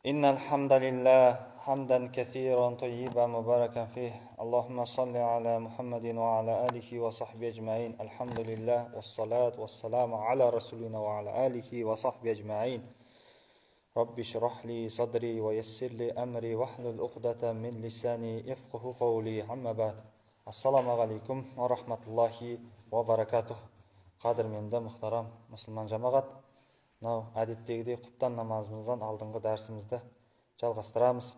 إن الحمد لله حمدا كثيرا طيبا مباركا فيه اللهم صل على محمد وعلى آله وصحبه أجمعين الحمد لله والصلاة والسلام على رسولنا وعلى آله وصحبه أجمعين رب اشرح لي صدري ويسر لي أمري واحلل عقدة من لساني يفقه قولي أما بعد السلام عليكم ورحمة الله وبركاته Қадірменді мұхтарам мұсылман жамағат, мынау әдеттегідей құптан намазымыздан алдыңғы дәрісімізді жалғастырамыз.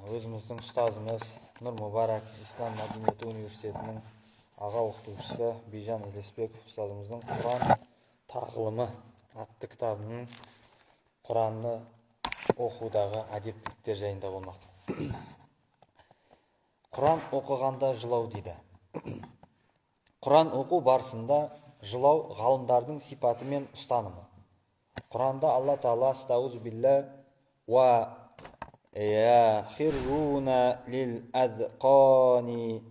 Өзіміздің ұстазымыз Нұр Мұбарак Ислам мәдениеті университетінің аға оқытушысы Бижан Елесбеков ұстазымыздың Құран тағылымы атты кітабының Құранны оқудағы әдептіліктер жайында болмақ. Құран оқығанда жылау дейді. Құран оқу барысында жылау ғалымдардың сипаты мен ұстанымы. Құранда Алла Тағала астауз билля ва яхируна лил азқани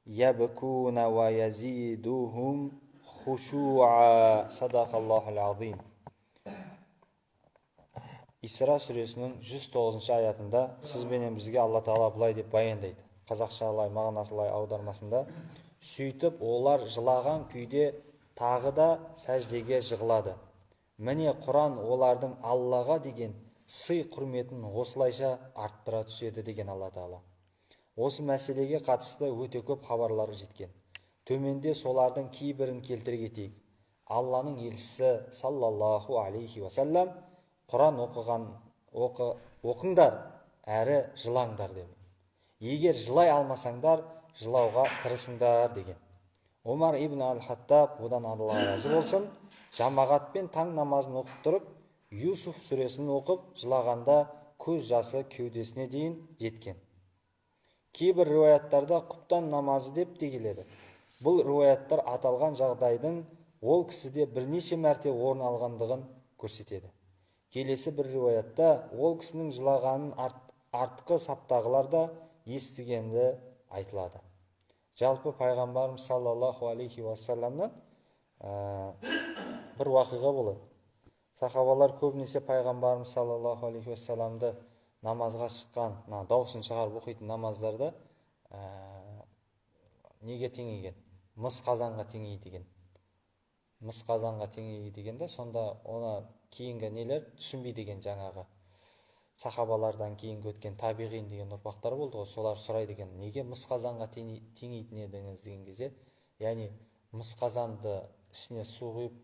ябкуна ва язидухум хушуа садақаллахул азим. Исра сүресінің 109 аятында сізбенен бізге Алла Тағала бұлай деп баяндайды. Қазақшалай мағынасылай аудармасында сөйтіп олар жылаған күйде тағы да сәждеге жығылады. Міне Құран олардың Аллаға деген сый құрметін осылайша арттыра түседі деген Алла Тағала. Осы мәселеге қатысты өте көп хабарлар жеткен. Төменде солардың кейбірін келтіре кетейік. Алланың елшісі саллаллаху алейхи уассалам Құран оқыңдар әрі жылаңдар деп. Егер жылай алмасаңдар, жылауға тырысыңдар деген. Омар ибн Ал-Хаттаб, одан Алла разы болсын, жамағатпен таң намазын оқып тұрып, Юсуф сүресін оқып, жылағанда көз жасы кеудесіне дейін жеткен. Кейбір риуаяттарда құптан намазы деп те келеді. Бұл риуаяттар аталған жағдайдың ол кісіде бірнеше мәрте орын алғандығын көрсетеді. Келесі бір риуаятта ол кісінің жылағанын артқы саптағыларда естігенді айтылады. Жалпы пайғамбарымыз саллаллаху алейхи уассаламнан бір уақиға болады. Сахабалар көбінесе пайғамбарымыз саллаллаху алейхи уассаламды намазға шыққан, даусын шығарып оқитын намаздарда неге теңеген? Мыс қазанға теңейді деген. Мыс қазанға теңейді дегенде сонда оны кейінгі нелер түсінбей деген жаңағы сахабалардан кейін өткен табиғин деген ұрпақтар болды ғой, солар сұрайды екен, неге мыс қазанға теңейтін едіңіз деген кезде, яғни мыс қазанды ішіне су құйып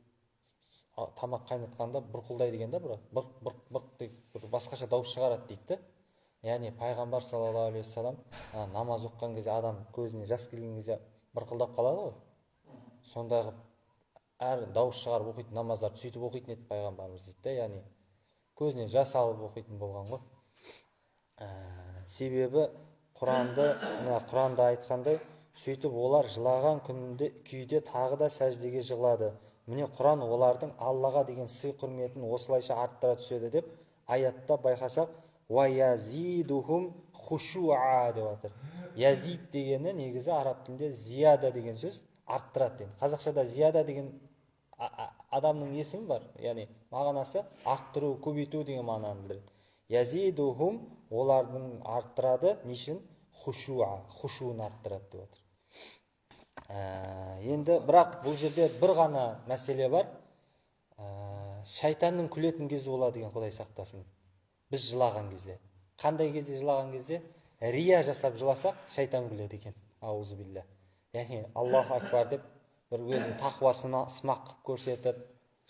тамақ қайнатқанда бұрқылдай дегенде бұрқ деп басқаша дауыс шығарады дейді. Яғни пайғамбар саллаллаху алейхи вассалам намаз оқыған кезде адам көзіне жас келген кезде бұрқылдап қалады ғой. Сондағы әр дауыс шығарып оқитын намаздарды сөйтіп оқитын еді пайғамбарымыз дейді. Яғни көзіне жас алып оқитын болған ғой. Себебі Құранда айтқандай, сөйтіп олар жылаған күйде тағы да сәждеге жығылады. Міне Құран олардың Аллаға деген сый құрметін осылайша арттыра түседі деп аятта байқасақ, ва язидухум хушуа деп жатыр. Язид дегені негізі араб тілінде зияда деген сөз, арттырады деген. Қазақшада зияда деген адамның есімі бар, яғни мағынасы арттыру, көбейту деген мағынаны білдіреді. Язидухум олардың арттырады, нешін? Хушуын арттырады деп отыр. Енді бірақ бұл жерде бір ғана мәселе бар. Шайтанның күлетін кезі болады деген, Құдай сақтасын. Біз жылаған кезде. Қандай кезде жылаған кезде? Рия жасап жыласақ, шайтан күледі екен. Аузу билля. Яғни Аллаху акбар деп бір өзінің тақуасына сымақ қып көрсетіп,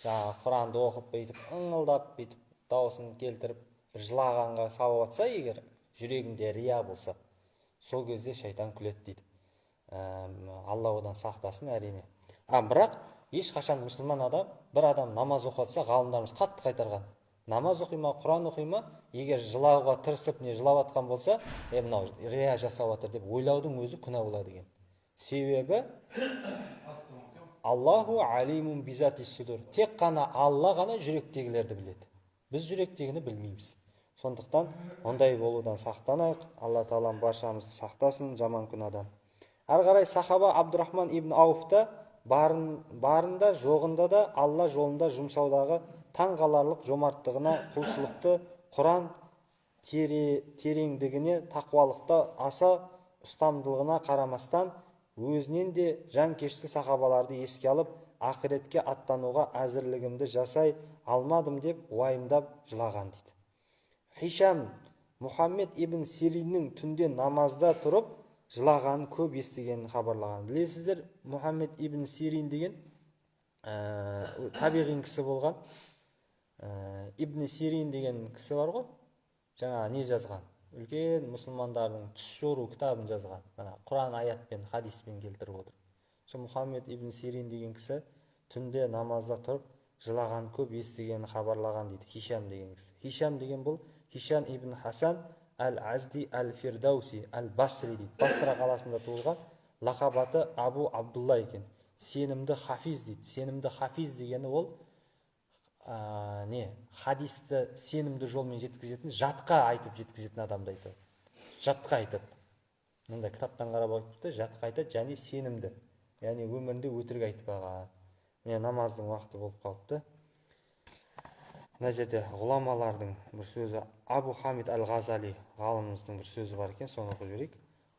жаңағы Құранды оқып, бүйтіп, ыңылдап, бүйтіп, дауысын келтіріп, бір жылағанға салып атса, егер жүрегінде рия болса, сол кезде шайтан күледі дейді. Алла одан сақтасын әрине. Бірақ ешқашан мұсылман адам, бір адам намаз оқытса, ғалымдарымыз қатты қайтарған. Намаз оқи ма, Құран оқи ма, егер жылауға тырысып, не жылап атқан болса, мынау рия жасап атыр деп ойлаудың өзі күнә болады деген. Себебі Аллаху алимун бизати судур. Тек қана Алла ғана жүректегілерді біледі. Біз жүректегіні білмейміз. Сондықтан ондай болудан сақтанайық. Алла Тағала баршамызды сақтасын жаман күнәдан. Әрі қарай сахаба Абдурахман ибн Ауфта барында жоғында да Алла жолында жұмсаудағы таңғаларлық жомарттығына, құлшылықты, Құран тереңдігіне, тақуалықта аса ұстамдылығына қарамастан, өзінен де жанкешті сахабаларды еске алып, ақыретке аттануға әзірлігімді жасай алмадым деп уайымдап жылаған дейді. Хишам Мұхаммед ибн Сириннің түнде намазда тұрып жылағанын көп естігенін хабарлаған. Білесіздер, Мұхаммед ибн Сирин деген табиғин кісі болған. Ибн Сирин деген кісі бар ғой, жаңа не жазған, үлкен мұсылмандардың түс жору кітабын жазған, Құран аятпен, хадиспен келтіріп отыр. Сол Мұхаммед ибн Сирин деген кісі түнде намазда тұрып жылаған көп естігенін хабарлаған дейді. Хишам деген кісі. Хишам деген бұл Хишам ибн Хасан әл-Азди әл-Фирдауси әл-Басри дейді. Басра қаласында туылған, лақабаты Абу Абдулла екен. Сенімді хафиз дейді. Сенімді хафиз дегені ол хадисті сенімді жолмен жеткізетін, жатқа айтып жеткізетін адамды айтады. Жатқа айтады. Мында кітаптан қарап айтыпты, жатқа айтады, және сенімді. Яғни өмірінде өтірік айтпаған. Намаздың уақыты болып қалыпты. Мына жерде ғұламалардың бір сөзі, Абу Хамид әл-Ғазали ғалымымыздың бір сөзі бар екен, соны оқып жіберейік.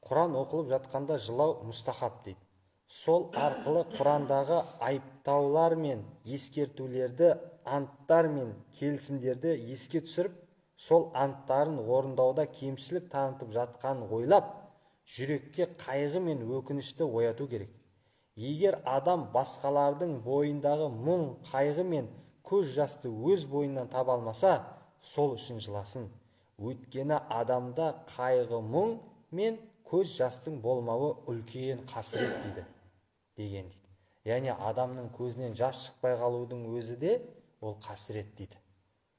Құран оқылып жатқанда жылау мұстахаб дейді. Сол арқылы Құрандағы айыптаулар мен ескертулерді, анттар мен келісімдерді еске түсіріп, сол анттарын орындауда кемшілік танытып жатқанын ойлап, жүрекке қайғы мен өкінішті ояту керек. Егер адам басқалардың бойындағы мұң, қайғы мен көз жасты өз бойынан таба алмаса, сол үшін жыласын. Өйткені адамда қайғы, мұң мен көз жастың болмауы үлкен қасірет дейді. Деген дейді. Яғни адамның көзінен жас шықпай қалудың өзі де ол қасірет дейді.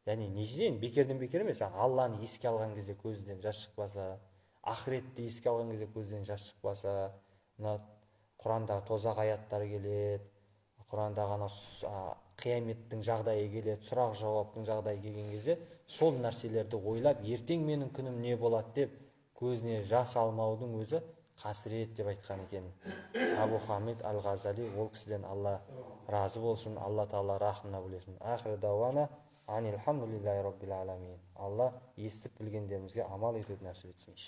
Яғни нежден бекерден бекер емес, Алланы еске алған кезде көзінен жас шықпаса, ақыретті еске алған кезде көзінен жас шықпаса, Құрандағы тозақ аяттары келеді, Құрандағы қияметтің жағдайы келеді, сұрақ жауаптың жағдайы келген кезде сол нәрселерді ойлап, ертең менің күнім не болады деп көзіне жас алмаудың өзі қасірет деп айтқан екен Абу Хамид әл-Ғазали. Ол кісіден Алла разы болсын, Алла Тағала рахымына бөлесін. Ахир дауана анилхамдулиллахи роббил аламин. Алла естіп білгендерімізге амал етуді нәсіп етсін иншалла.